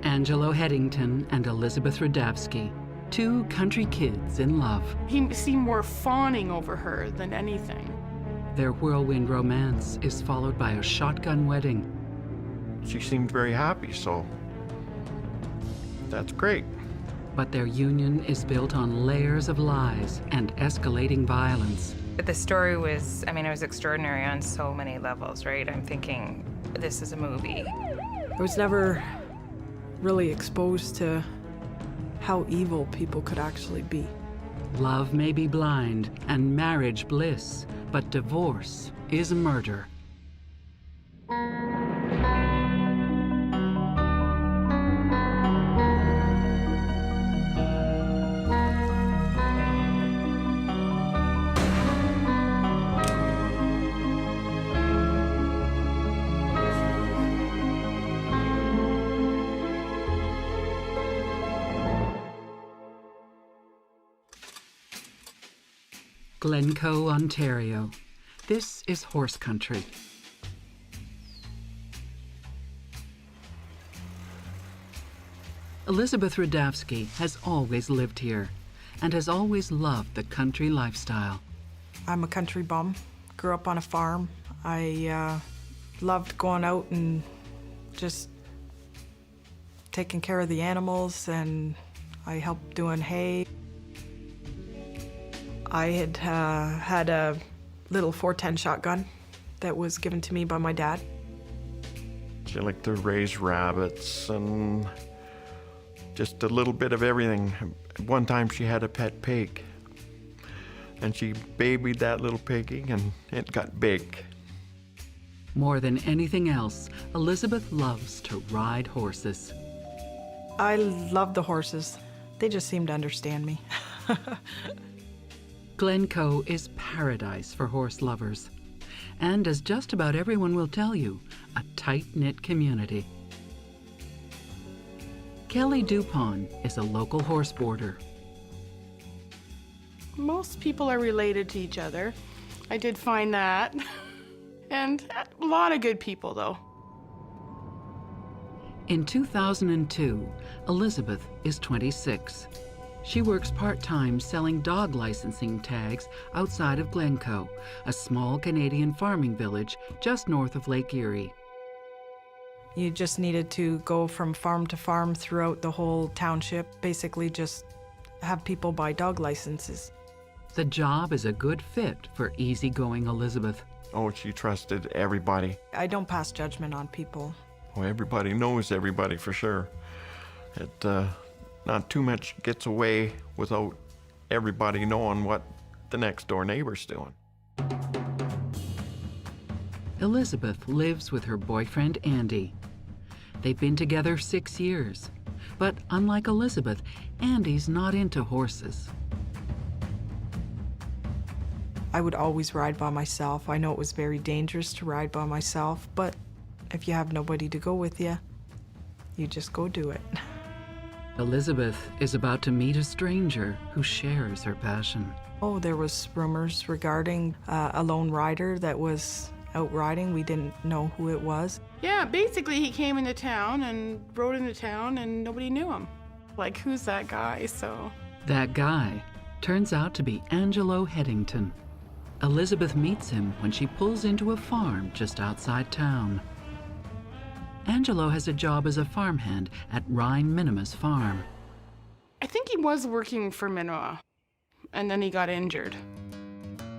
Angelo Heddington and Elizabeth Rudavsky, two country kids in love. He seemed more fawning over her than anything. Their whirlwind romance is followed by a shotgun wedding. She seemed very happy, so that's great. But their union is built on layers of lies and escalating violence. The story was, I mean, it was extraordinary on so many levels, right? I'm thinking, this is a movie. I was never really exposed to how evil people could actually be. Love may be blind and marriage bliss, but divorce is murder. Glencoe, Ontario. This is horse country. Elizabeth Rudavsky has always lived here and has always loved the country lifestyle. I'm a country bum, grew up on a farm. I loved going out and just taking care of the animals, and I helped doing hay. I had had a little 410 shotgun that was given to me by my dad. She liked to raise rabbits and just a little bit of everything. One time she had a pet pig, and she babied that little piggy, and it got big. More than anything else, Elizabeth loves to ride horses. I love the horses. They just seem to understand me. Glencoe is paradise for horse lovers, and as just about everyone will tell you, a tight-knit community. Kelly DUPON is a local horse boarder. Most people are related to each other. I did find that. And a lot of good people, though. In 2002, Elizabeth is 26. She works part-time selling dog licensing tags outside of Glencoe, a small Canadian farming village just north of Lake Erie. You just needed to go from farm to farm throughout the whole township, basically just have people buy dog licenses. The job is a good fit for easygoing Elizabeth. Oh, she trusted everybody. I don't pass judgment on people. Oh, everybody knows everybody for sure. Not too much gets away without everybody knowing what the next door neighbor's doing. Elizabeth lives with her boyfriend, Andy. They've been together 6 years. But unlike Elizabeth, Andy's not into horses. I would always ride by myself. I know it was very dangerous to ride by myself, but if you have nobody to go with you, you just go do it. Elizabeth is about to meet a stranger who shares her passion. Oh, there was rumors regarding a lone rider that was out riding. We didn't know who it was. Yeah, basically he came into town and rode into town and nobody knew him. Like, who's that guy, so. That guy turns out to be Angelo Heddington. Elizabeth meets him when she pulls into a farm just outside town. Angelo has a job as a farmhand at Rhine Minima's farm. I think he was working for Minima, and then he got injured.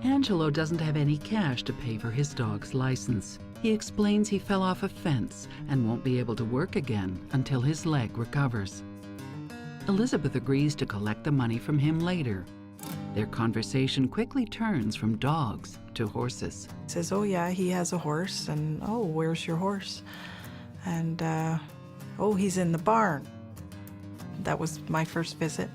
Angelo doesn't have any cash to pay for his dog's license. He explains he fell off a fence and won't be able to work again until his leg recovers. Elizabeth agrees to collect the money from him later. Their conversation quickly turns from dogs to horses. He says, oh yeah, he has a horse, and oh, where's your horse? And oh, he's in the barn. That was my first visit.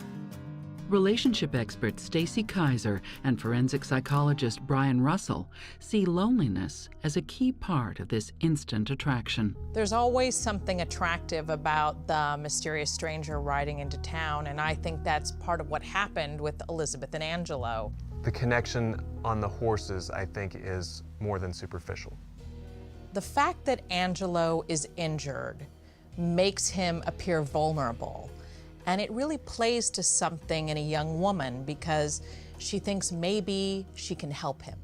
Relationship expert STACY KAISER and forensic psychologist Brian Russell see loneliness as a key part of this instant attraction. There's always something attractive about the mysterious stranger riding into town, and I think that's part of what happened with Elizabeth and Angelo. The connection on the horses, I think, is more than superficial. The fact that Angelo is injured makes him appear vulnerable. And it really plays to something in a young woman because she thinks maybe she can help him.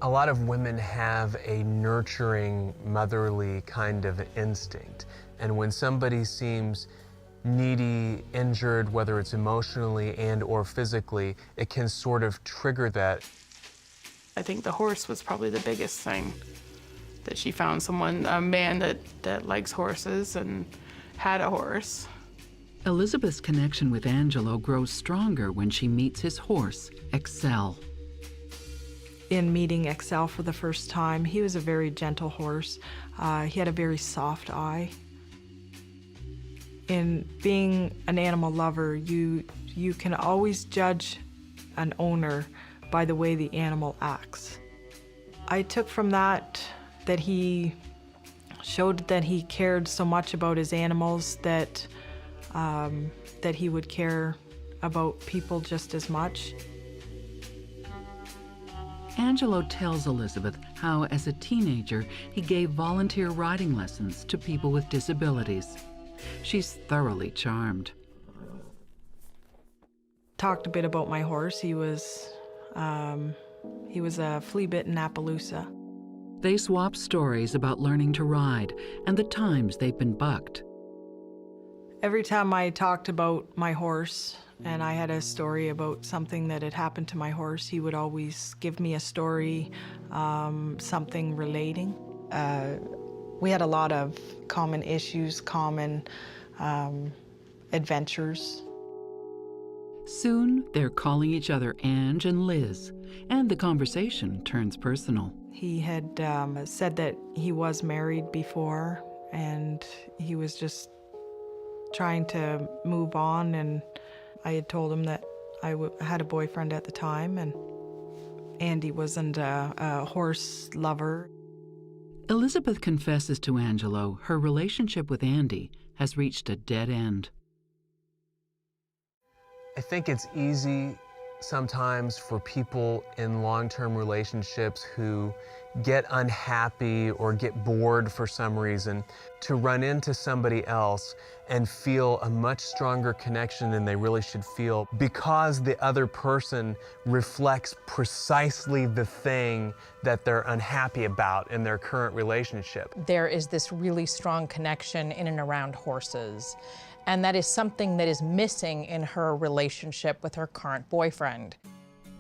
A lot of women have a nurturing, motherly kind of instinct. And when somebody seems needy, injured, whether it's emotionally and or physically, it can sort of trigger that. I think the horse was probably the biggest thing, that she found someone, a man that likes horses and had a horse. Elizabeth's connection with Angelo grows stronger when she meets his horse, Excel. In meeting Excel for the first time, he was a very gentle horse. He had a very soft eye. In being an animal lover, you can always judge an owner by the way the animal acts. I took from that he showed that he cared so much about his animals that he would care about people just as much. Angelo tells Elizabeth how, as a teenager, he gave volunteer riding lessons to people with disabilities. She's thoroughly charmed. Talked a bit about my horse. He was a flea-bitten Appaloosa. They swap stories about learning to ride and the times they've been bucked. Every time I talked about my horse and I had a story about something that had happened to my horse, he would always give me a story, something relating. We had a lot of common issues, common adventures. Soon, they're calling each other Ange and Liz, and the conversation turns personal. He had said that he was married before, and he was just trying to move on, and I had told him that I had a boyfriend at the time, and Andy wasn't a horse lover. Elizabeth confesses to Angelo her relationship with Andy has reached a dead end. I think it's easy sometimes for people in long-term relationships who get unhappy or get bored for some reason to run into somebody else and feel a much stronger connection than they really should feel because the other person reflects precisely the thing that they're unhappy about in their current relationship. There is this really strong connection in and around horses. And that is something that is missing in her relationship with her current boyfriend.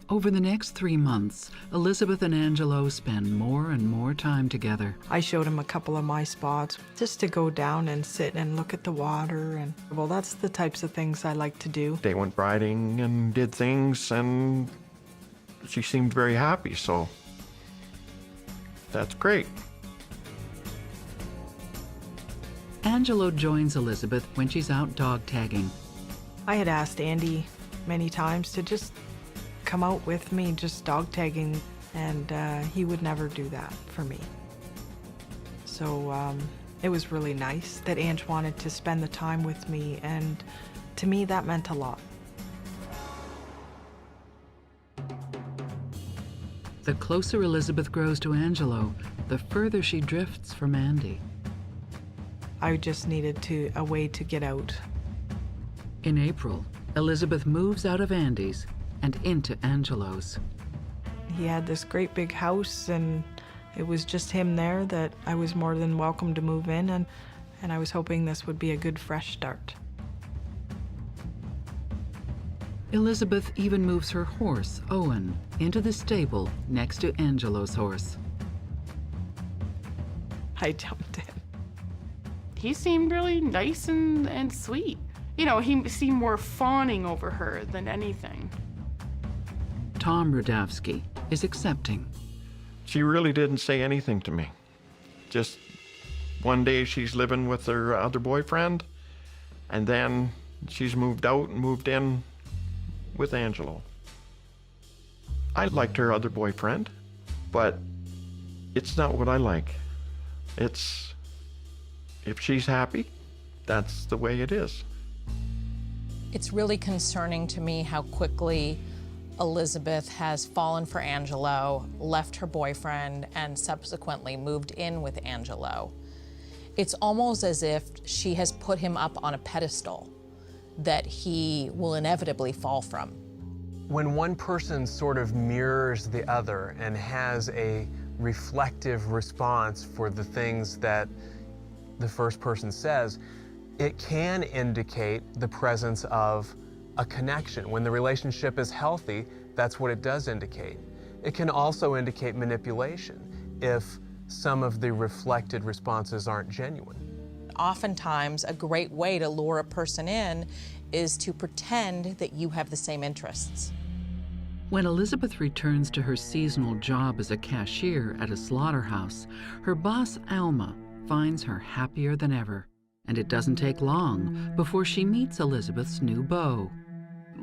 Over the next 3 months, Elizabeth and Angelo spend more and more time together. I showed him a couple of my spots just to go down and sit and look at the water, and well, that's the types of things I like to do. They went riding and did things, and she seemed very happy, so that's great. Angelo joins Elizabeth when she's out dog tagging. I had asked Andy many times to just come out with me, just dog tagging, and he would never do that for me. So it was really nice that Ange wanted to spend the time with me, and to me that meant a lot. The closer Elizabeth grows to Angelo, the further she drifts from Andy. I just needed a way to get out. In April, Elizabeth moves out of Andy's and into Angelo's. He had this great big house, and it was just him there that I was more than welcome to move in, and I was hoping this would be a good fresh start. Elizabeth even moves her horse, Owen, into the stable next to Angelo's horse. I jumped in. He seemed really nice and sweet. You know, he seemed more fawning over her than anything. Tom Rudavsky is accepting. She really didn't say anything to me. Just one day she's living with her other boyfriend, and then she's moved out and moved in with Angelo. I liked her other boyfriend, but it's not what I like. It's, if she's happy, that's the way it is. It's really concerning to me how quickly Elizabeth has fallen for Angelo, left her boyfriend, and subsequently moved in with Angelo. It's almost as if she has put him up on a pedestal that he will inevitably fall from. When one person sort of mirrors the other and has a reflective response for the things that the first person says, it can indicate the presence of a connection. When the relationship is healthy, that's what it does indicate. It can also indicate manipulation if some of the reflected responses aren't genuine. Oftentimes, a great way to lure a person in is to pretend that you have the same interests. When Elizabeth returns to her seasonal job as a cashier at a slaughterhouse, her boss, Alma, finds her happier than ever. And it doesn't take long before she meets Elizabeth's new beau.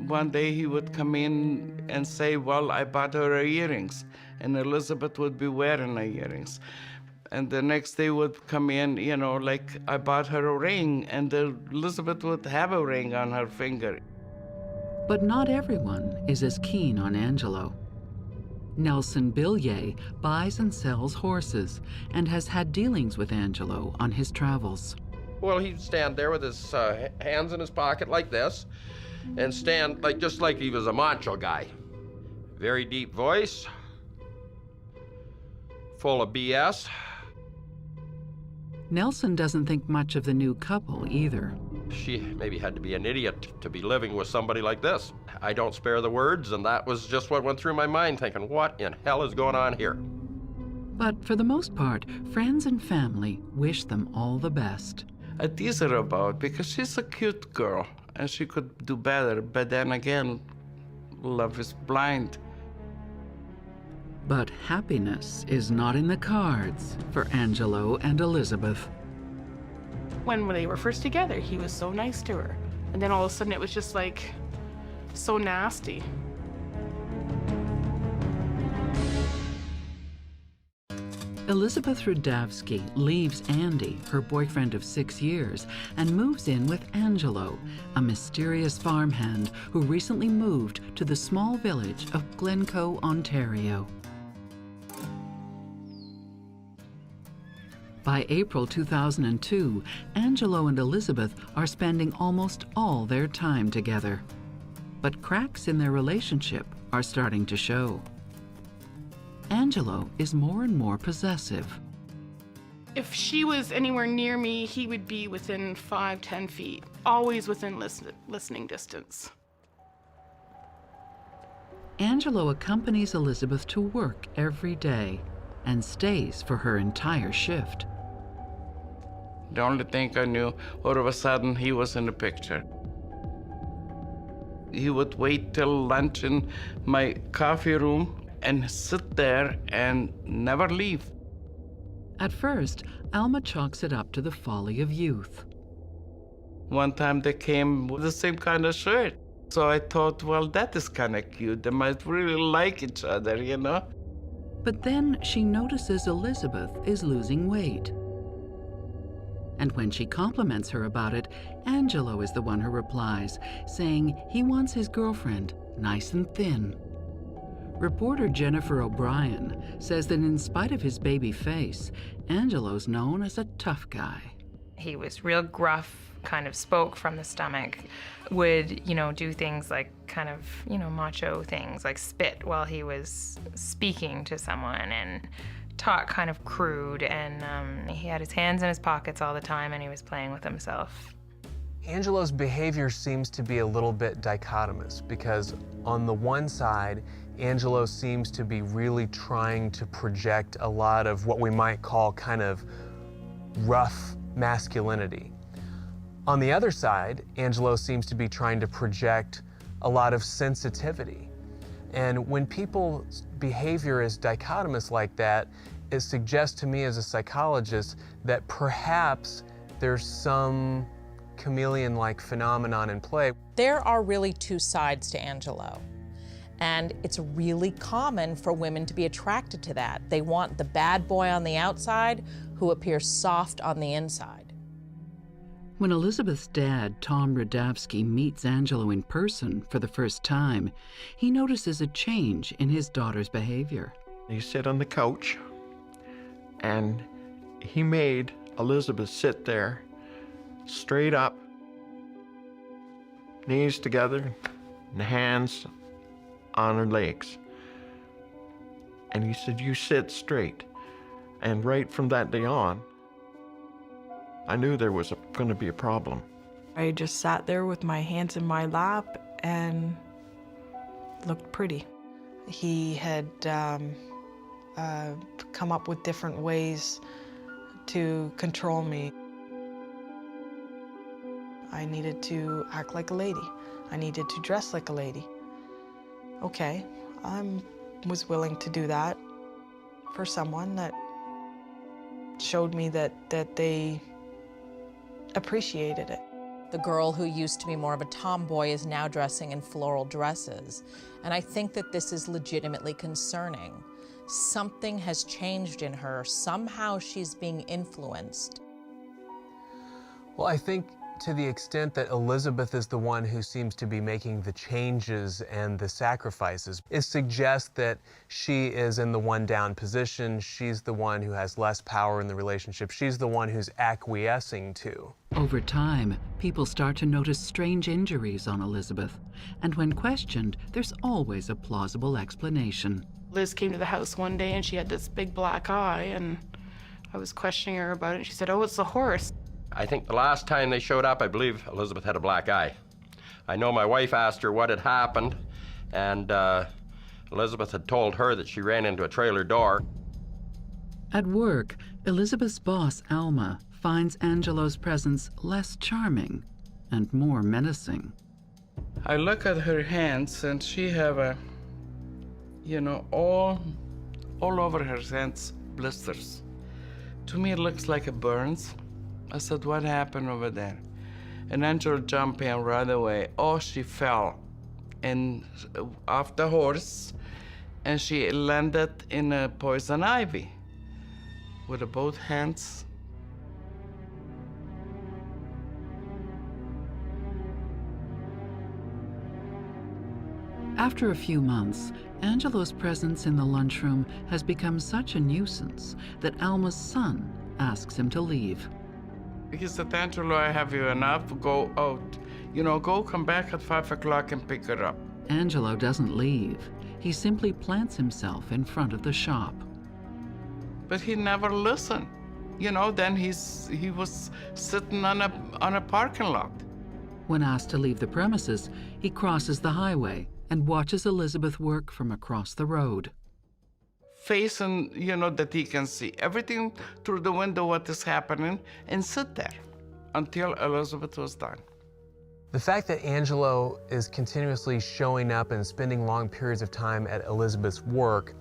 One day he would come in and say, well, I bought her earrings, and Elizabeth would be wearing her earrings. And the next day would come in, you know, like, I bought her a ring, and Elizabeth would have a ring on her finger. But not everyone is as keen on Angelo. Nelson Billier buys and sells horses and has had dealings with Angelo on his travels. Well, he'd stand there with his hands in his pocket like this and stand just like he was a macho guy. Very deep voice, full of BS. Nelson doesn't think much of the new couple either. She maybe had to be an idiot to be living with somebody like this. I don't spare the words, and that was just what went through my mind, thinking, what in hell is going on here? But for the most part, friends and family wish them all the best. I tease her about because she's a cute girl and she could do better, but then again, love is blind. But happiness is not in the cards for Angelo and Elizabeth. When they were first together, he was so nice to her. And then all of a sudden it was just like so nasty. Elizabeth Rudavsky leaves Andy, her boyfriend of 6 years, and moves in with Angelo, a mysterious farmhand who recently moved to the small village of Glencoe, Ontario. By April 2002, Angelo and Elizabeth are spending almost all their time together. But cracks in their relationship are starting to show. Angelo is more and more possessive. If she was anywhere near me, he would be within 5-10 feet, always within listening distance. Angelo accompanies Elizabeth to work every day and stays for her entire shift. The only thing I knew, all of a sudden he was in the picture. He would wait till lunch in my coffee room and sit there and never leave. At first, Alma chalks it up to the folly of youth. One time they came with the same kind of shirt. So I thought, well, that is kind of cute. They might really like each other, you know? But then she notices Elizabeth is losing weight. And when she compliments her about it, Angelo is the one who replies, saying he wants his girlfriend nice and thin. Reporter Jennifer O'Brien says that in spite of his baby face, Angelo's known as a tough guy. He was real gruff, kind of spoke from the stomach, would, do things like kind of, macho things, like spit while he was speaking to someone, and talk kind of crude, and he had his hands in his pockets all the time, and he was playing with himself. Angelo's behavior seems to be a little bit dichotomous, because on the one side, Angelo seems to be really trying to project a lot of what we might call kind of rough masculinity. On the other side, Angelo seems to be trying to project a lot of sensitivity. And when people's behavior is dichotomous like that, it suggests to me as a psychologist that perhaps there's some chameleon-like phenomenon in play. There are really two sides to Angelo. And it's really common for women to be attracted to that. They want the bad boy on the outside who appears soft on the inside. When Elizabeth's dad, Tom Rudavsky, meets Angelo in person for the first time, he notices a change in his daughter's behavior. You sit on the couch, and he made Elizabeth sit there, straight up, knees together, and hands on her legs. And he said, "You sit straight." And right from that day on, I knew there was going to be a problem. I just sat there with my hands in my lap and looked pretty. He had come up with different ways to control me. I needed to act like a lady. I needed to dress like a lady. Okay, I was willing to do that for someone that showed me that they appreciated it. The girl who used to be more of a tomboy is now dressing in floral dresses. And I think that this is legitimately concerning. Something has changed in her. Somehow she's being influenced. Well, I think to the extent that Elizabeth is the one who seems to be making the changes and the sacrifices, it suggests that she is in the one-down position. She's the one who has less power in the relationship. She's the one who's acquiescing to. Over time, people start to notice strange injuries on Elizabeth, and when questioned, there's always a plausible explanation. Liz came to the house one day and she had this big black eye, and I was questioning her about it, and she said, "Oh, it's the horse." I think the last time they showed up, I believe Elizabeth had a black eye. I know my wife asked her what had happened, and Elizabeth had told her that she ran into a trailer door. At work, Elizabeth's boss, Alma, finds Angelo's presence less charming and more menacing. I look at her hands and she have a, all over her hands, blisters. To me, it looks like a burns. I said, "What happened over there?" And Angelo jumped in right away. Oh, she fell off the horse, and she landed in a poison ivy with both hands. After a few months, Angelo's presence in the lunchroom has become such a nuisance that Alma's son asks him to leave. He said, "Angelo, I have you enough. Go out. Go come back at 5 o'clock and pick her up." Angelo doesn't leave. He simply plants himself in front of the shop. But he never listened. Then he was sitting on a parking lot. When asked to leave the premises, he crosses the highway and watches Elizabeth work from across the road. Facing, that he can see everything through the window what is happening, and sit there until Elizabeth was done. The fact that Angelo is continuously showing up and spending long periods of time at Elizabeth's work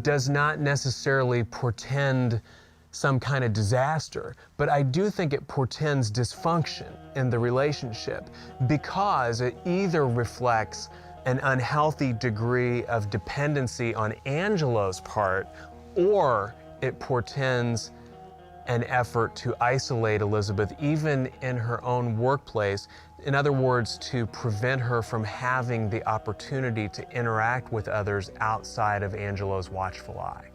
does not necessarily portend some kind of disaster, but I do think it portends dysfunction in the relationship because it either reflects an unhealthy degree of dependency on Angelo's part, or it portends an effort to isolate Elizabeth even in her own workplace. In other words, to prevent her from having the opportunity to interact with others outside of Angelo's watchful eye.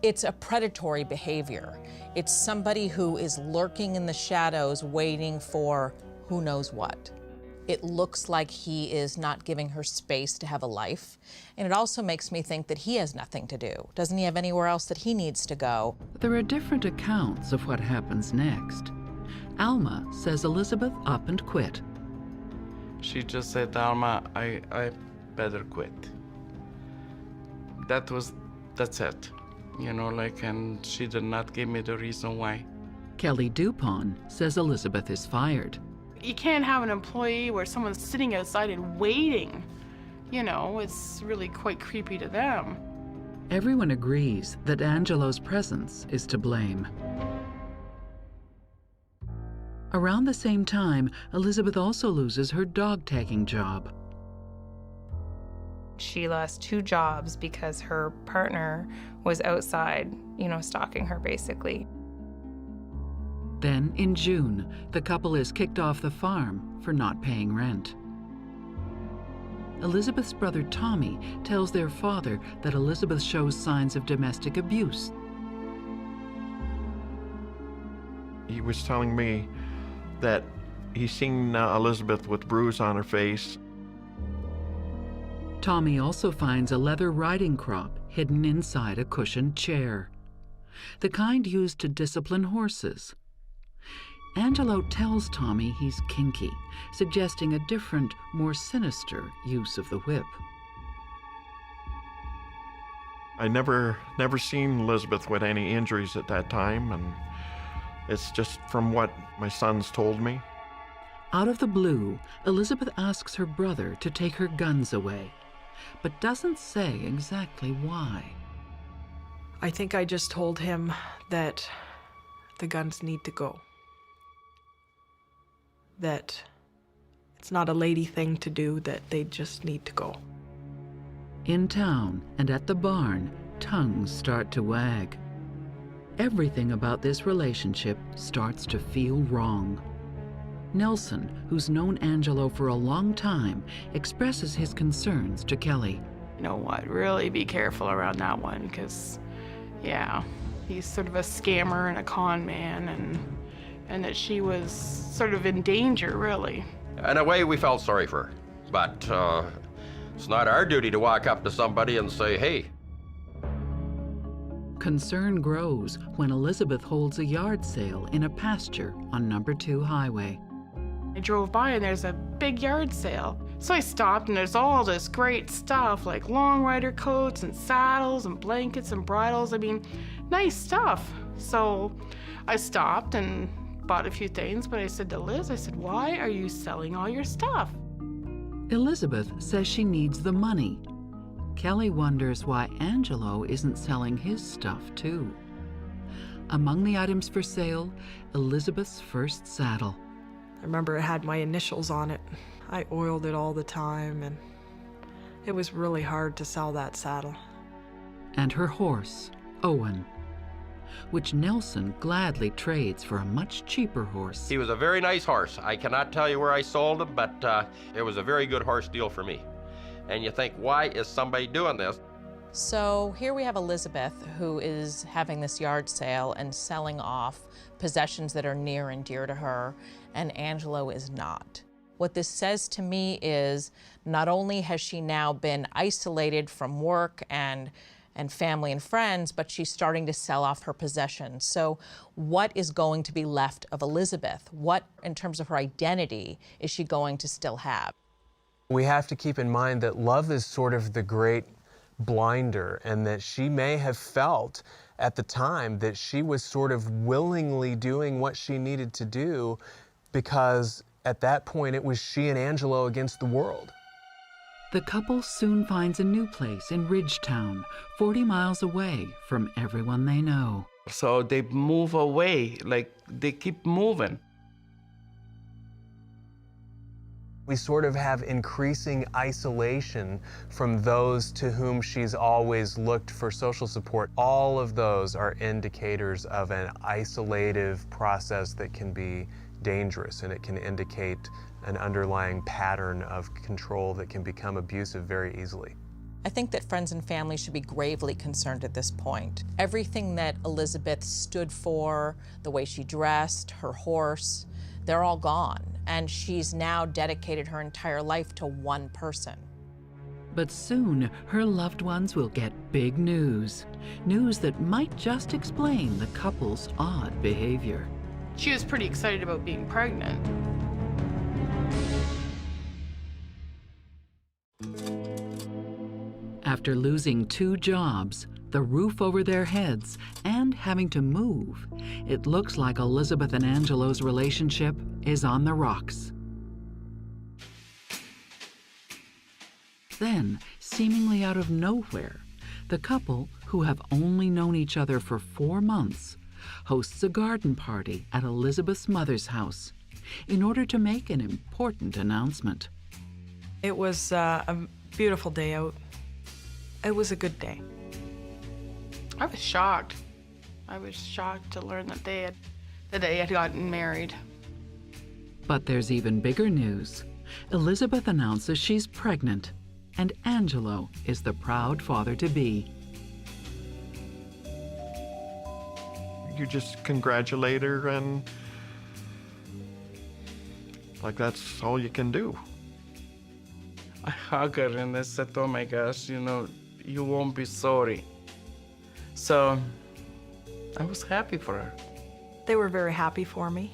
It's a predatory behavior. It's somebody who is lurking in the shadows waiting for who knows what. It looks like he is not giving her space to have a life. And it also makes me think that he has nothing to do. Doesn't he have anywhere else that he needs to go? There are different accounts of what happens next. Alma says Elizabeth up and quit. She just said, "Alma, I better quit." That's it. And she did not give me the reason why. Kelly DUPON says Elizabeth is fired. You can't have an employee where someone's sitting outside and waiting. It's really quite creepy to them. Everyone agrees that Angelo's presence is to blame. Around the same time, Elizabeth also loses her dog tagging job. She lost 2 jobs because her partner was outside, stalking her basically. Then, in June, the couple is kicked off the farm for not paying rent. Elizabeth's brother Tommy tells their father that Elizabeth shows signs of domestic abuse. he was telling me that he's seen Elizabeth with bruise on her face. Tommy also finds a leather riding crop hidden inside a cushioned chair, the kind used to discipline horses. Angelo tells Tommy he's kinky, suggesting a different, more sinister use of the whip. I never seen Elizabeth with any injuries at that time, and it's just from what my sons told me. Out of the blue, Elizabeth asks her brother to take her guns away, but doesn't say exactly why. I think I just told him that the guns need to go. That it's not a lady thing to do, that they just need to go. In town and at the barn, tongues start to wag. Everything about this relationship starts to feel wrong. Nelson, who's known Angelo for a long time, expresses his concerns to Kelly. You know what, really be careful around that one, because, yeah, he's sort of a scammer and a con man, and that she was sort of in danger, really. In a way, we felt sorry for her, but it's not our duty to walk up to somebody and say, hey. Concern grows when Elizabeth holds a yard sale in a pasture on No. 2 Highway. I drove by and there's a big yard sale. So I stopped and there's all this great stuff, like long rider coats and saddles and blankets and bridles. I mean, nice stuff. So I stopped and bought a few things, but I said to Liz, I said, why are you selling all your stuff? Elizabeth says she needs the money. Kelly wonders why Angelo isn't selling his stuff too. Among the items for sale, Elizabeth's first saddle. I remember it had my initials on it. I oiled it all the time, and it was really hard to sell that saddle. And her horse, Owen, which Nelson gladly trades for a much cheaper horse. He was a very nice horse. I cannot tell you where I sold him, but it was a very good horse deal for me. And you think, why is somebody doing this? So here we have Elizabeth, who is having this yard sale and selling off possessions that are near and dear to her, and Angelo is not. What this says to me is not only has she now been isolated from work and family and friends, but she's starting to sell off her possessions. So what is going to be left of Elizabeth? What, in terms of her identity, is she going to still have? We have to keep in mind that love is sort of the great blinder, and that she may have felt at the time that she was sort of willingly doing what she needed to do, because at that point it was she and Angelo against the world. The couple soon finds a new place in Ridgetown, 40 miles away from everyone they know. So they move away, like they keep moving. We sort of have increasing isolation from those to whom she's always looked for social support. All of those are indicators of an isolative process that can be dangerous, and it can indicate an underlying pattern of control that can become abusive very easily. I think that friends and family should be gravely concerned at this point. Everything that Elizabeth stood for, the way she dressed, her horse, they're all gone. And she's now dedicated her entire life to one person. But soon, her loved ones will get big news. News that might just explain the couple's odd behavior. She was pretty excited about being pregnant. After losing 2 jobs, the roof over their heads, and having to move, it looks like Elizabeth and Angelo's relationship is on the rocks. Then, seemingly out of nowhere, the couple, who have only known each other for 4 months, hosts a garden party at Elizabeth's mother's house in order to make an important announcement. It was a beautiful day out. It was a good day. I was shocked. I was shocked to learn that they had gotten married. But there's even bigger news. Elizabeth announces she's pregnant, and Angelo is the proud father-to-be. you just congratulate her, and like that's all you can do. I hug her and I said, oh my gosh, you know, you won't be sorry. So I was happy for her. They were very happy for me.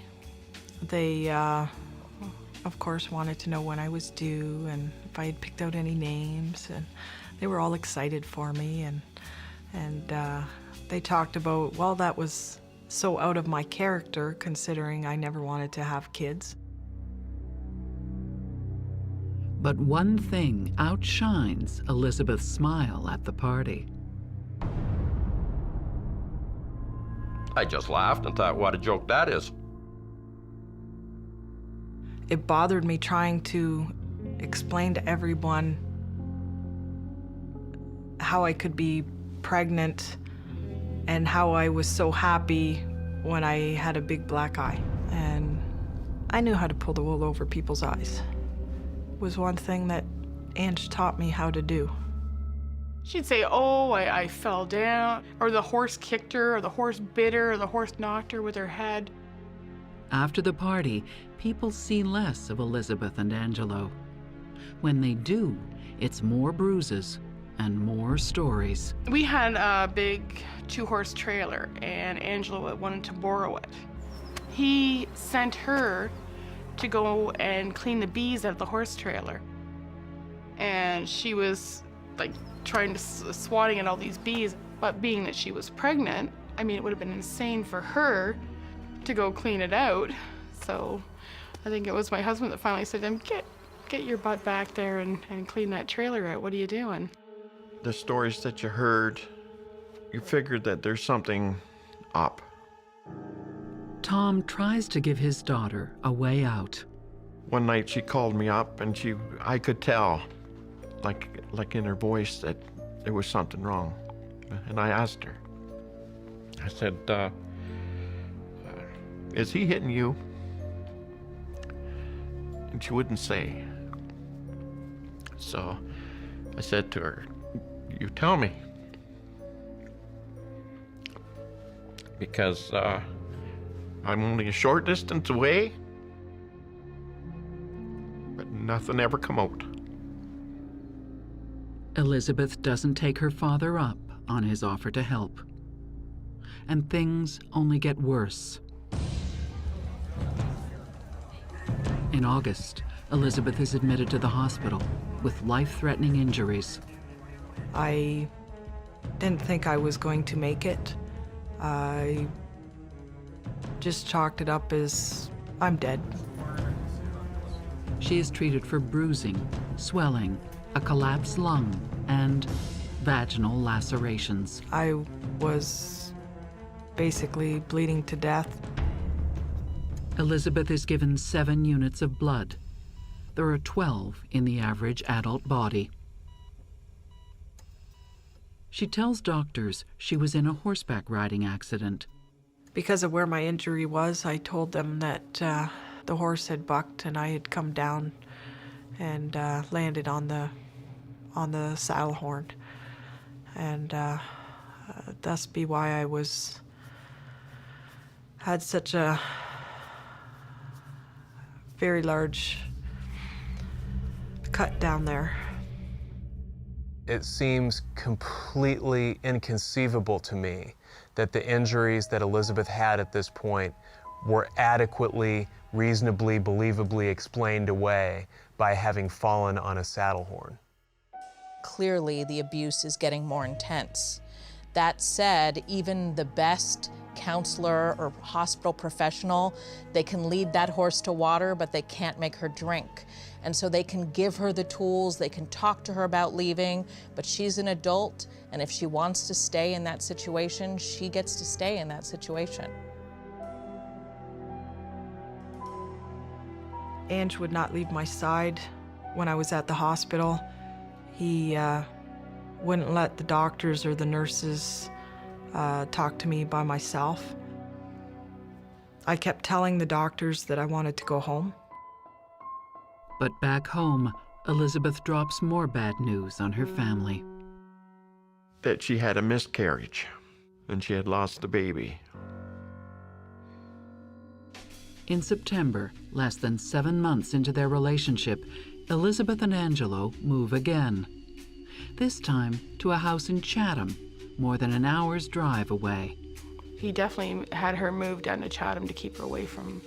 They, of course, wanted to know when I was due and if I had picked out any names, and they were all excited for me, and they talked about, well, that was so out of my character considering I never wanted to have kids. But one thing outshines Elizabeth's smile at the party. I just laughed and thought, what a joke that is. It bothered me trying to explain to everyone how I could be pregnant and how I was so happy when I had a big black eye. And I knew how to pull the wool over people's eyes. It was one thing that Ange taught me how to do. She'd say, oh, I fell down, or the horse kicked her, or the horse bit her, or the horse knocked her with her head. After the party, people see less of Elizabeth and Angelo. When they do, it's more bruises and more stories. We had a big 2-horse trailer, and Angelo wanted to borrow it. He sent her to go and clean the bees out of the horse trailer. And she was like trying to swatting at all these bees, but being that she was pregnant, I mean, it would have been insane for her to go clean it out. So I think it was my husband that finally said to him, get your butt back there and clean that trailer out. What are you doing? The stories that you heard, you figured that there's something up. Tom tries to give his daughter a way out. One night she called me up, and I could tell, like in her voice, that there was something wrong. And I asked her. I said, is he hitting you? And she wouldn't say. So I said to her, you tell me. Because I'm only a short distance away, but nothing ever come out. Elizabeth doesn't take her father up on his offer to help. And things only get worse. In August, Elizabeth is admitted to the hospital with life-threatening injuries. I didn't think I was going to make it. I just chalked it up as I'm dead. She is treated for bruising, swelling, a collapsed lung, and vaginal lacerations. I was basically bleeding to death. Elizabeth is given 7 units of blood. There are 12 in the average adult body. She tells doctors she was in a horseback riding accident. Because of where my injury was, I told them that the horse had bucked and I had come down and landed on the saddle horn. And thus be why I had such a very large cut down there. It seems completely inconceivable to me that the injuries that Elizabeth had at this point were adequately, reasonably, believably explained away by having fallen on a saddle horn. Clearly, the abuse is getting more intense. That said, even the best counselor or hospital professional, they can lead that horse to water, but they can't make her drink. And so they can give her the tools, they can talk to her about leaving, but she's an adult, and if she wants to stay in that situation, she gets to stay in that situation. Ange would not leave my side when I was at the hospital. He wouldn't let the doctors or the nurses talk to me by myself. I kept telling the doctors that I wanted to go home. But back home, Elizabeth drops more bad news on her family. That she had a miscarriage and she had lost the baby. In September, less than 7 months into their relationship, Elizabeth and Angelo move again. This time to a house in Chatham, more than an hour's drive away. He definitely had her move down to Chatham to keep her away from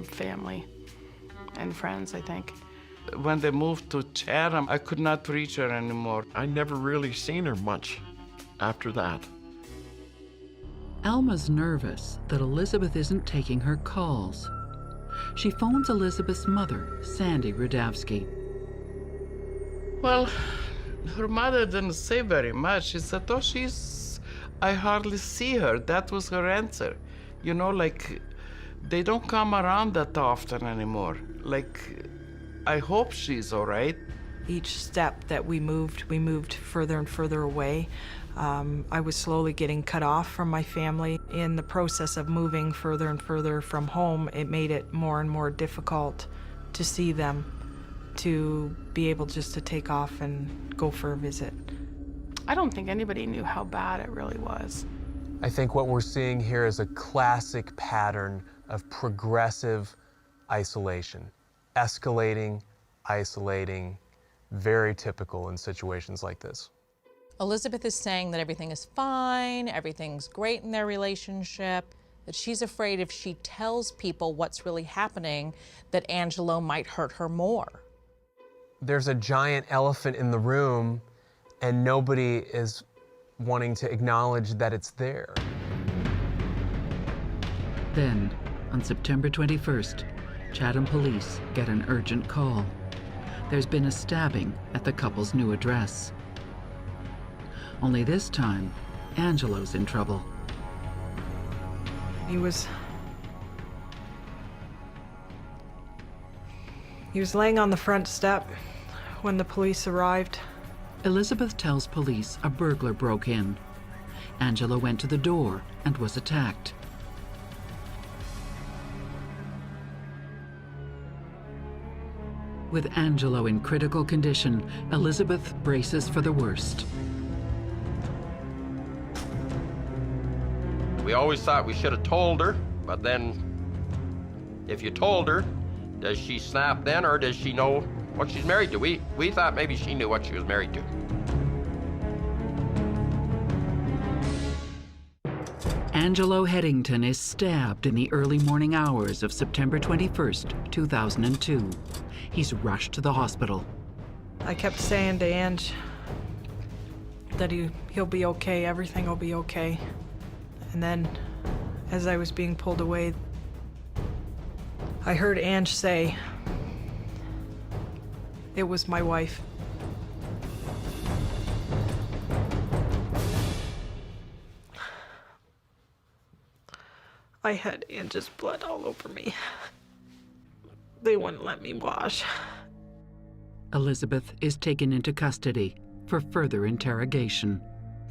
family and friends, I think. When they moved to Chatham, I could not reach her anymore. I never really seen her much after that. Alma's nervous that Elizabeth isn't taking her calls. She phones Elizabeth's mother, Sandy Rudavsky. Well, her mother didn't say very much. She said, oh, I hardly see her. That was her answer. You know, like, they don't come around that often anymore. Like, I hope she's all right. Each step that we moved further and further away. I was slowly getting cut off from my family. In the process of moving further and further from home, it made it more and more difficult to see them, to be able just to take off and go for a visit. I don't think anybody knew how bad it really was. I think what we're seeing here is a classic pattern of progressive isolation. Escalating, isolating, very typical in situations like this. Elizabeth is saying that everything is fine, everything's great in their relationship, that she's afraid if she tells people what's really happening, that Angelo might hurt her more. There's a giant elephant in the room, and nobody is wanting to acknowledge that it's there. Then, on September 21st, Chatham police get an urgent call. There's been a stabbing at the couple's new address. Only this time, Angelo's in trouble. He was laying on the front step when the police arrived. Elizabeth tells police a burglar broke in. Angelo went to the door and was attacked. With Angelo in critical condition, Elizabeth braces for the worst. We always thought we should have told her, but then if you told her, does she snap then, or does she know what she's married to? We thought maybe she knew what she was married to. Angelo Heddington is stabbed in the early morning hours of September 21st, 2002. He's rushed to the hospital. I kept saying to Ange that he'll be okay, everything will be okay. And then, as I was being pulled away, I heard Ange say, it was my wife. I had Ange's blood all over me. They wouldn't let me wash. Elizabeth is taken into custody for further interrogation.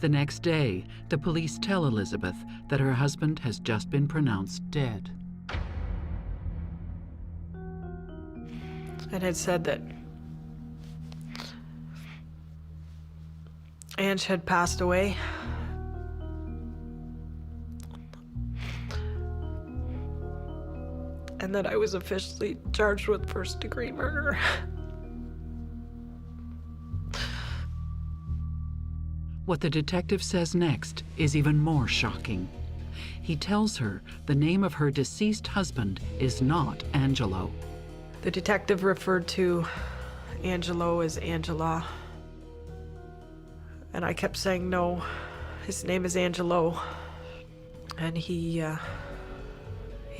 The next day, the police tell Elizabeth that her husband has just been pronounced dead. It had said that Ange had passed away. And that I was officially charged with first-degree murder. What the detective says next is even more shocking. He tells her the name of her deceased husband is not Angelo. The detective referred to Angelo as Angela. And I kept saying, no, his name is Angelo. And he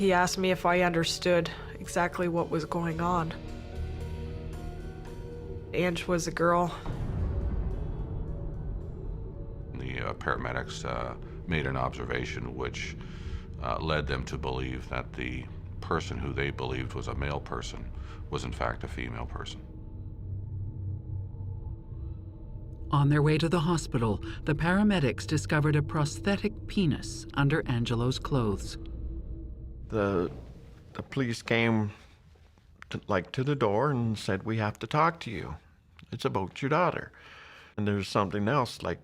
asked me if I understood exactly what was going on. Ange was a girl. The paramedics made an observation which led them to believe that the person who they believed was a male person was in fact a female person. On their way to the hospital, the paramedics discovered a prosthetic penis under Angelo's clothes. The police came to the door and said, we have to talk to you. It's about your daughter. And there's something else, like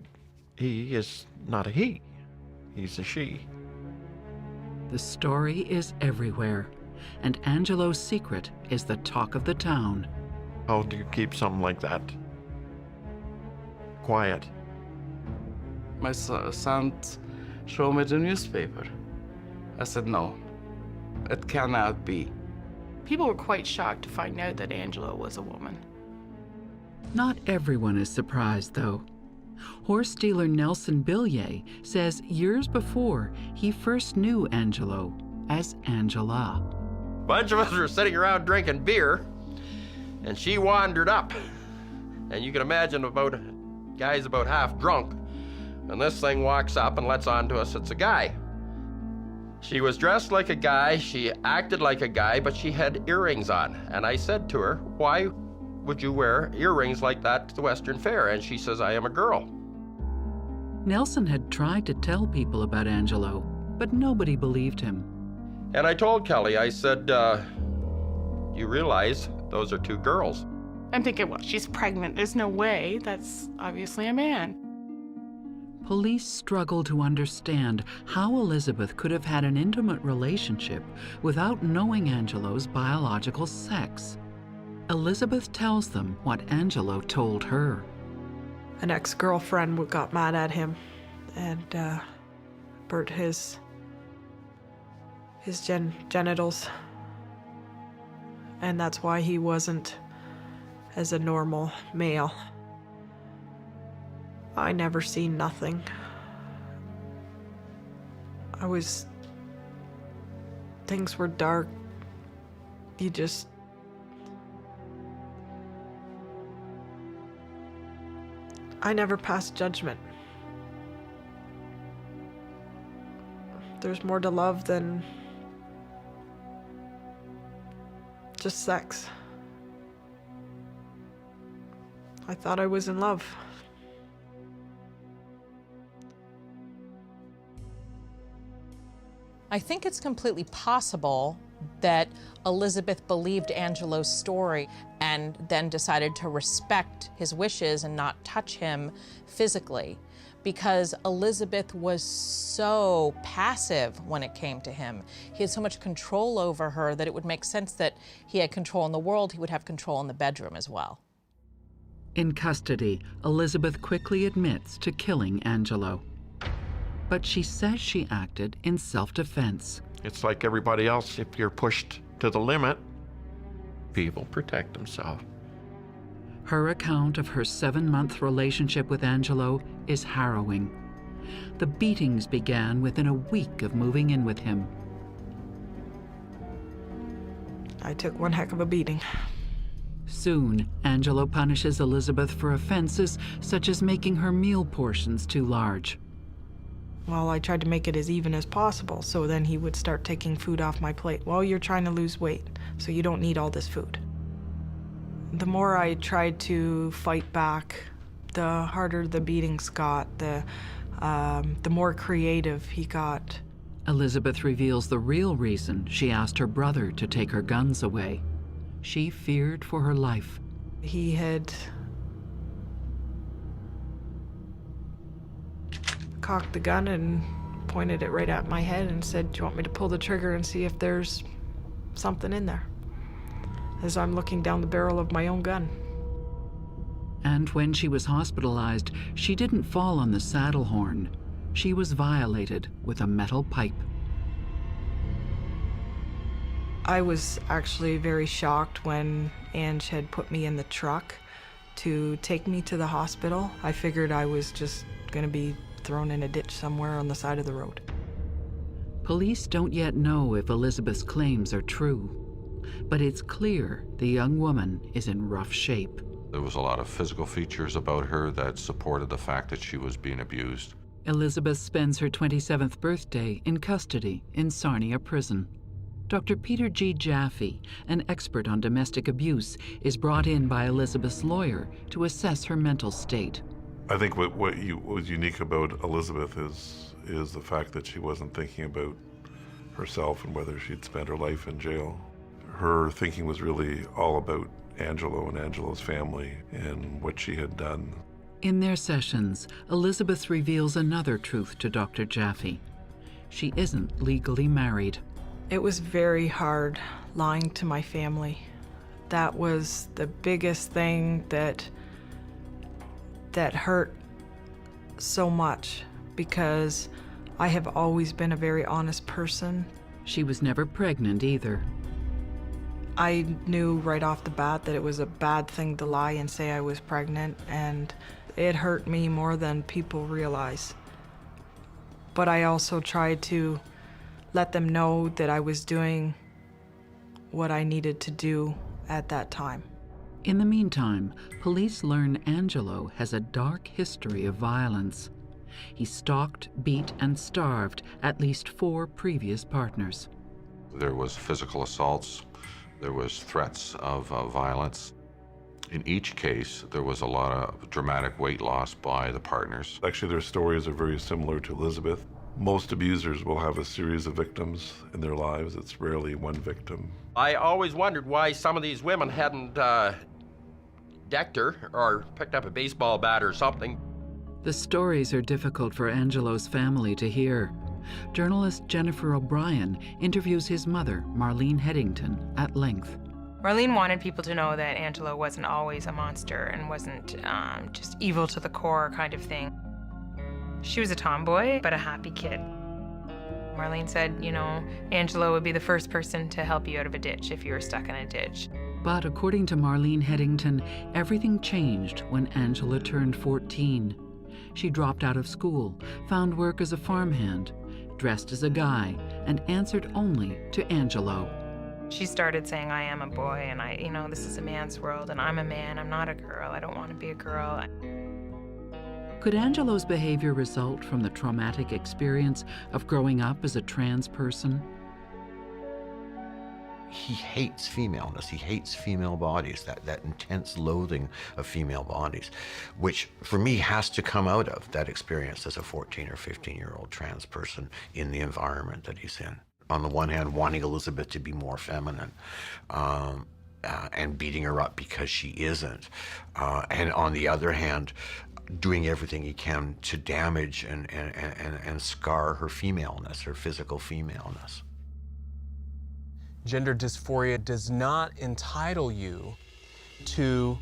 he is not a he, he's a she. The story is everywhere. and Angelo's secret is the talk of the town. How do you keep something like that quiet? My son showed me the newspaper. I said, no, it cannot be. People were quite shocked to find out that Angelo was a woman. Not everyone is surprised, though. Horse dealer Nelson Billier says years before, he first knew Angelo as Angela. A bunch of us were sitting around drinking beer, and she wandered up. And you can imagine guys about half drunk, and this thing walks up and lets on to us it's a guy. She was dressed like a guy, she acted like a guy, but she had earrings on. And I said to her, why would you wear earrings like that to the Western Fair? And she says, I am a girl. Nelson had tried to tell people about Angelo, but nobody believed him. And I told Kelly, I said, you realize those are 2 girls. I'm thinking, well, she's pregnant. There's no way. That's obviously a man. Police struggle to understand how Elizabeth could have had an intimate relationship without knowing Angelo's biological sex. Elizabeth tells them what Angelo told her. An ex-girlfriend got mad at him and burnt his genitals. And that's why he wasn't as a normal male. I never seen nothing. Things were dark. I never passed judgment. There's more to love than just sex. I thought I was in love. I think it's completely possible that Elizabeth believed Angelo's story and then decided to respect his wishes and not touch him physically, because Elizabeth was so passive when it came to him. He had so much control over her that it would make sense that he had control in the world, he would have control in the bedroom as well. In custody, Elizabeth quickly admits to killing Angelo. But she says she acted in self-defense. It's like everybody else. If you're pushed to the limit, people protect themselves. Her account of her 7-month relationship with Angelo is harrowing. The beatings began within a week of moving in with him. I took one heck of a beating. Soon, Angelo punishes Elizabeth for offenses such as making her meal portions too large. Well, I tried to make it as even as possible, so then he would start taking food off my plate. Well, you're trying to lose weight, so you don't need all this food. The more I tried to fight back, the harder the beatings got, the more creative he got. Elizabeth reveals the real reason she asked her brother to take her guns away. She feared for her life. He had cocked the gun and pointed it right at my head and said, "Do you want me to pull the trigger and see if there's something in there?" As I'm looking down the barrel of my own gun. And when she was hospitalized, she didn't fall on the saddle horn. She was violated with a metal pipe. I was actually very shocked when Ange had put me in the truck to take me to the hospital. I figured I was just gonna be thrown in a ditch somewhere on the side of the road. Police don't yet know if Elizabeth's claims are true, but it's clear the young woman is in rough shape. There was a lot of physical features about her that supported the fact that she was being abused. Elizabeth spends her 27th birthday in custody in Sarnia Prison. Dr. Peter G. Jaffe, an expert on domestic abuse, is brought in by Elizabeth's lawyer to assess her mental state. I think what was unique about Elizabeth is the fact that she wasn't thinking about herself and whether she'd spent her life in jail. Her thinking was really all about Angelo and Angelo's family and what she had done. In their sessions, Elizabeth reveals another truth to Dr. Jaffe. She isn't legally married. It was very hard lying to my family. That was the biggest thing that hurt so much, because I have always been a very honest person. She was never pregnant either. I knew right off the bat that it was a bad thing to lie and say I was pregnant, and it hurt me more than people realize. But I also tried to let them know that I was doing what I needed to do at that time. In the meantime, police learn Angelo has a dark history of violence. He stalked, beat, and starved at least 4 previous partners. There was physical assaults. There was threats of violence. In each case, there was a lot of dramatic weight loss by the partners. Actually, their stories are very similar to Elizabeth. Most abusers will have a series of victims in their lives. It's rarely one victim. I always wondered why some of these women hadn't decked her or picked up a baseball bat or something. The stories are difficult for Angelo's family to hear. Journalist Jennifer O'Brien interviews his mother, Marlene Heddington, at length. Marlene wanted people to know that Angelo wasn't always a monster and wasn't just evil to the core kind of thing. She was a tomboy, but a happy kid. Marlene said, you know, Angelo would be the first person to help you out of a ditch if you were stuck in a ditch. But according to Marlene Heddington, everything changed when Angela turned 14. She dropped out of school, found work as a farmhand, dressed as a guy, and answered only to Angelo. She started saying, I am a boy, and this is a man's world, and I'm a man, I'm not a girl, I don't want to be a girl. Could Angelo's behavior result from the traumatic experience of growing up as a trans person? He hates femaleness. He hates female bodies, that intense loathing of female bodies, which for me has to come out of that experience as a 14 or 15-year-old trans person in the environment that he's in. On the one hand, wanting Elizabeth to be more feminine, and beating her up because she isn't. And on the other hand, doing everything he can to damage and scar her femaleness, her physical femaleness. Gender dysphoria does not entitle you to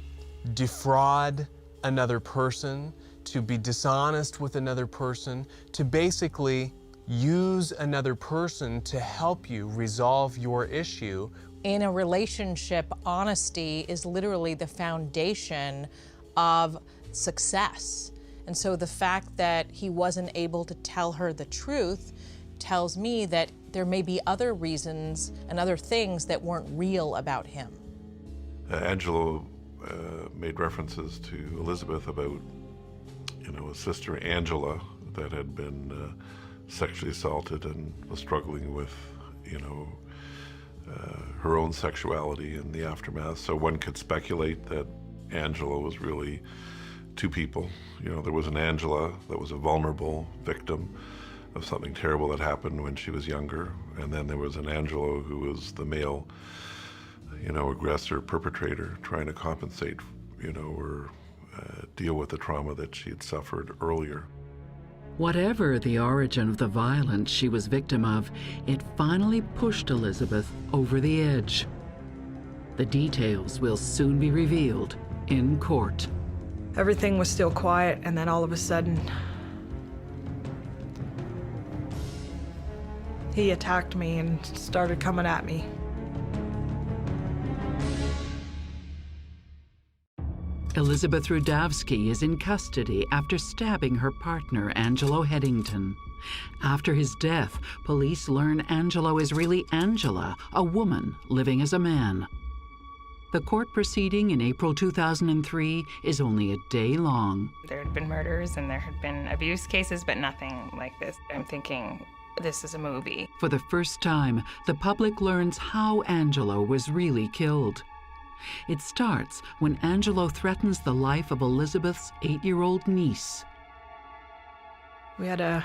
defraud another person, to be dishonest with another person, to basically use another person to help you resolve your issue. In a relationship, honesty is literally the foundation of success. And so the fact that he wasn't able to tell her the truth tells me that there may be other reasons and other things that weren't real about him. Angelo made references to Elizabeth about, a sister Angela that had been sexually assaulted and was struggling with, her own sexuality in the aftermath. So one could speculate that Angelo was really 2 people. There was an Angela that was a vulnerable victim of something terrible that happened when she was younger, and then there was an Angelo who was the male, aggressor, perpetrator, trying to compensate, or deal with the trauma that she had suffered earlier. Whatever the origin of the violence she was victim of, it finally pushed Elizabeth over the edge. The details will soon be revealed in court. Everything was still quiet, and then all of a sudden, he attacked me and started coming at me. Elizabeth Rudavsky is in custody after stabbing her partner, Angelo Heddington. After his death, police learn Angelo is really Angela, a woman living as a man. The court proceeding in April 2003 is only a day long. There had been murders and there had been abuse cases, but nothing like this. I'm thinking, this is a movie. For the first time, the public learns how Angelo was really killed. It starts when Angelo threatens the life of Elizabeth's 8-year-old niece. We had a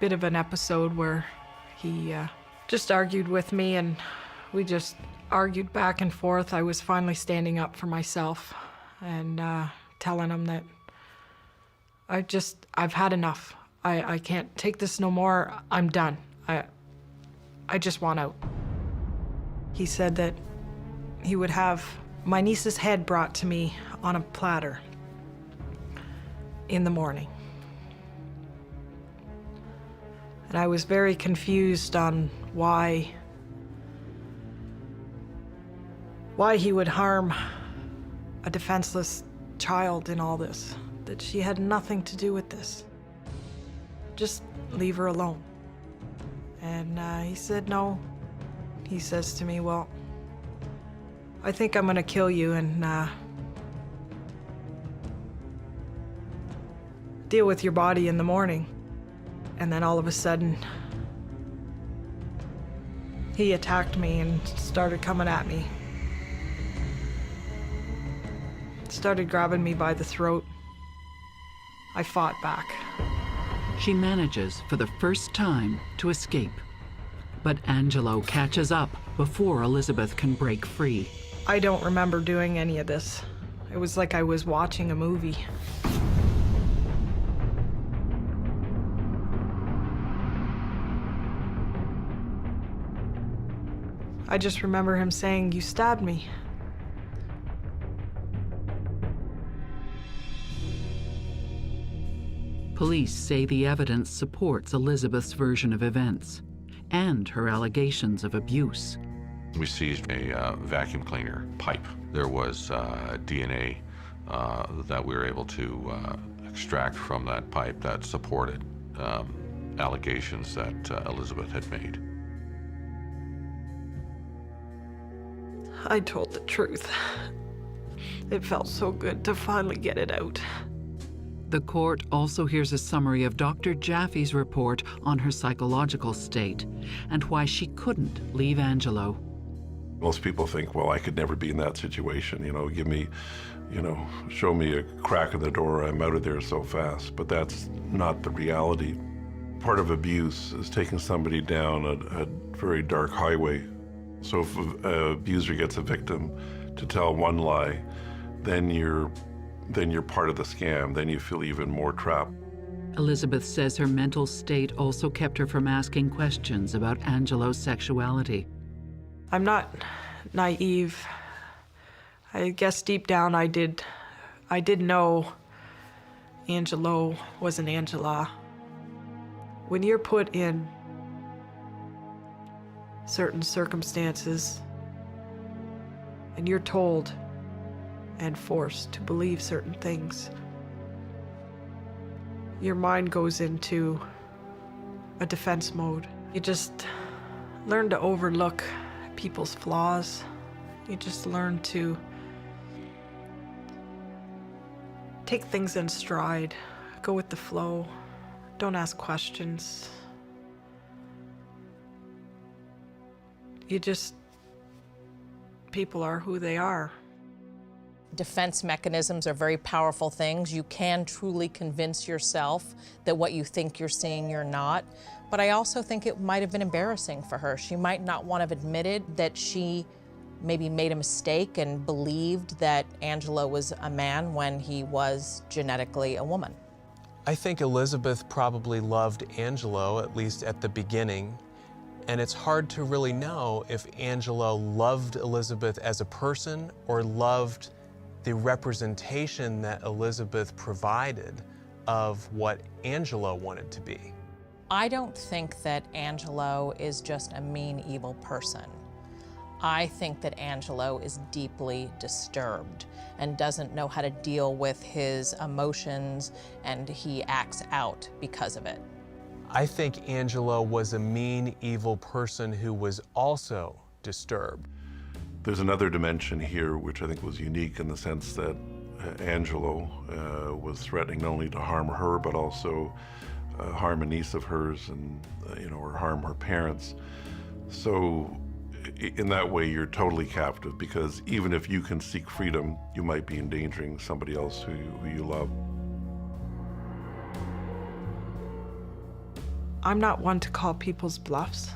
bit of an episode where he just argued with me, and we just argued back and forth. I was finally standing up for myself and telling him that I've had enough. I can't take this no more. I'm done. I just want out. He said that he would have my niece's head brought to me on a platter in the morning. And I was very confused on why he would harm a defenseless child in all this, that she had nothing to do with this. Just leave her alone. And he said no. He says to me, well, I think I'm gonna kill you and deal with your body in the morning. And then all of a sudden, he attacked me and started coming at me. Started grabbing me by the throat. I fought back. She manages, for the first time, to escape. But Angelo catches up before Elizabeth can break free. I don't remember doing any of this. It was like I was watching a movie. I just remember him saying, "You stabbed me." Police say the evidence supports Elizabeth's version of events and her allegations of abuse. We seized a vacuum cleaner pipe. There was DNA that we were able to extract from that pipe that supported allegations that Elizabeth had made. I told the truth. It felt so good to finally get it out. The court also hears a summary of Dr. Jaffe's report on her psychological state and why she couldn't leave Angelo. Most people think, well, I could never be in that situation, give me, show me a crack in the door, I'm out of there so fast. But that's not the reality. Part of abuse is taking somebody down a very dark highway. So if an abuser gets a victim to tell one lie, then you're part of the scam, then you feel even more trapped. Elizabeth says her mental state also kept her from asking questions about Angelo's sexuality. I'm not naive. I guess deep down I did know Angelo was an Angela. When you're put in certain circumstances and you're told and forced to believe certain things, your mind goes into a defense mode. You just learn to overlook people's flaws. You just learn to take things in stride, go with the flow, don't ask questions. People are who they are. Defense mechanisms are very powerful things. You can truly convince yourself that what you think you're seeing, you're not. But I also think it might have been embarrassing for her. She might not want to have admitted that she maybe made a mistake and believed that Angelo was a man when he was genetically a woman. I think Elizabeth probably loved Angelo, at least at the beginning. And it's hard to really know if Angelo loved Elizabeth as a person or loved the representation that Elizabeth provided of what Angelo wanted to be. I don't think that Angelo is just a mean, evil person. I think that Angelo is deeply disturbed and doesn't know how to deal with his emotions, and he acts out because of it. I think Angelo was a mean, evil person who was also disturbed. There's another dimension here which I think was unique in the sense that Angelo was threatening not only to harm her, but also harm a niece of hers and, or harm her parents. So in that way, you're totally captive, because even if you can seek freedom, you might be endangering somebody else who you love. I'm not one to call people's bluffs.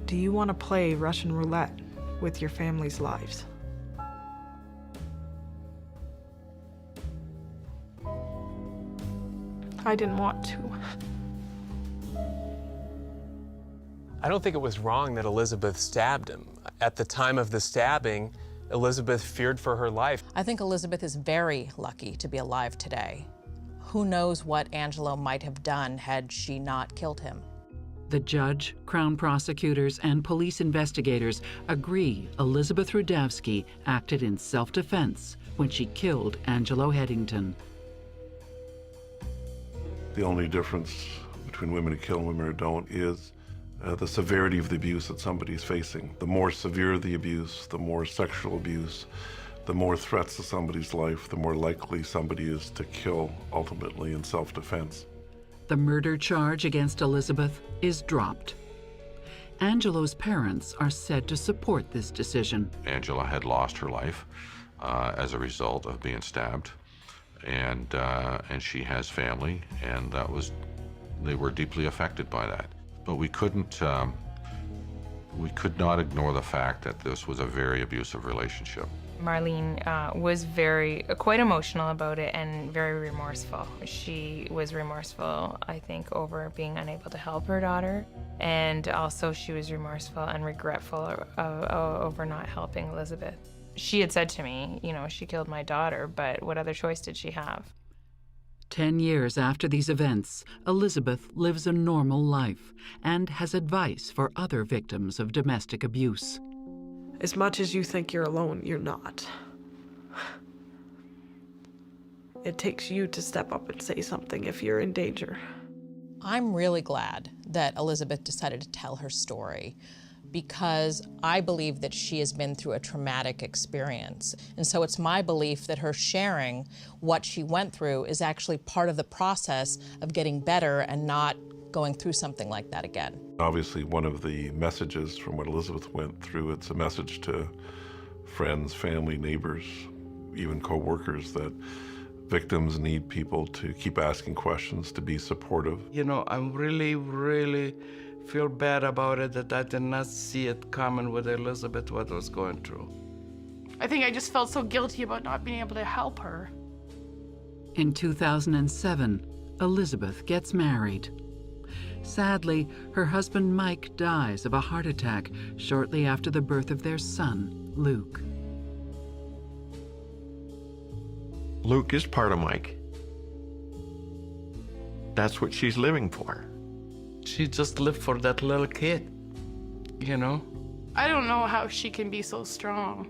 Do you want to play Russian roulette with your family's lives? I didn't want to. I don't think it was wrong that Elizabeth stabbed him. At the time of the stabbing, Elizabeth feared for her life. I think Elizabeth is very lucky to be alive today. Who knows what Angelo might have done had she not killed him. The judge, Crown prosecutors, and police investigators agree Elizabeth Rudavsky acted in self-defense when she killed Angelo Heddington. The only difference between women who kill and women who don't is the severity of the abuse that somebody's facing. The more severe the abuse, the more sexual abuse, the more threats to somebody's life, the more likely somebody is to kill ultimately in self-defense. The murder charge against Elizabeth is dropped. Angelo's parents are said to support this decision. Angela had lost her life as a result of being stabbed, and she has family, and they were deeply affected by that. But we could not ignore the fact that this was a very abusive relationship. Marlene was quite emotional about it and very remorseful. She was remorseful, I think, over being unable to help her daughter. And also she was remorseful and regretful over not helping Elizabeth. She had said to me, you know, she killed my daughter, but what other choice did she have? 10 years after these events, Elizabeth lives a normal life and has advice for other victims of domestic abuse. As much as you think you're alone, you're not. It takes you to step up and say something if you're in danger. I'm really glad that Elizabeth decided to tell her story, because I believe that she has been through a traumatic experience. And so it's my belief that her sharing what she went through is actually part of the process of getting better and not going through something like that again. Obviously, one of the messages from what Elizabeth went through, it's a message to friends, family, neighbors, even co-workers, that victims need people to keep asking questions, to be supportive. You know, I'm really feel bad about it that I did not see it coming with Elizabeth, what was going through. I think I just felt so guilty about not being able to help her. In 2007, Elizabeth gets married. Sadly, her husband Mike dies of a heart attack shortly after the birth of their son, Luke. Luke is part of Mike. That's what she's living for. She just lived for that little kid, you know? I don't know how she can be so strong.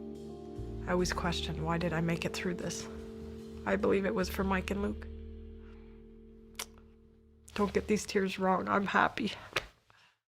I always question, why did I make it through this? I believe it was for Mike and Luke. Don't get these tears wrong, I'm happy.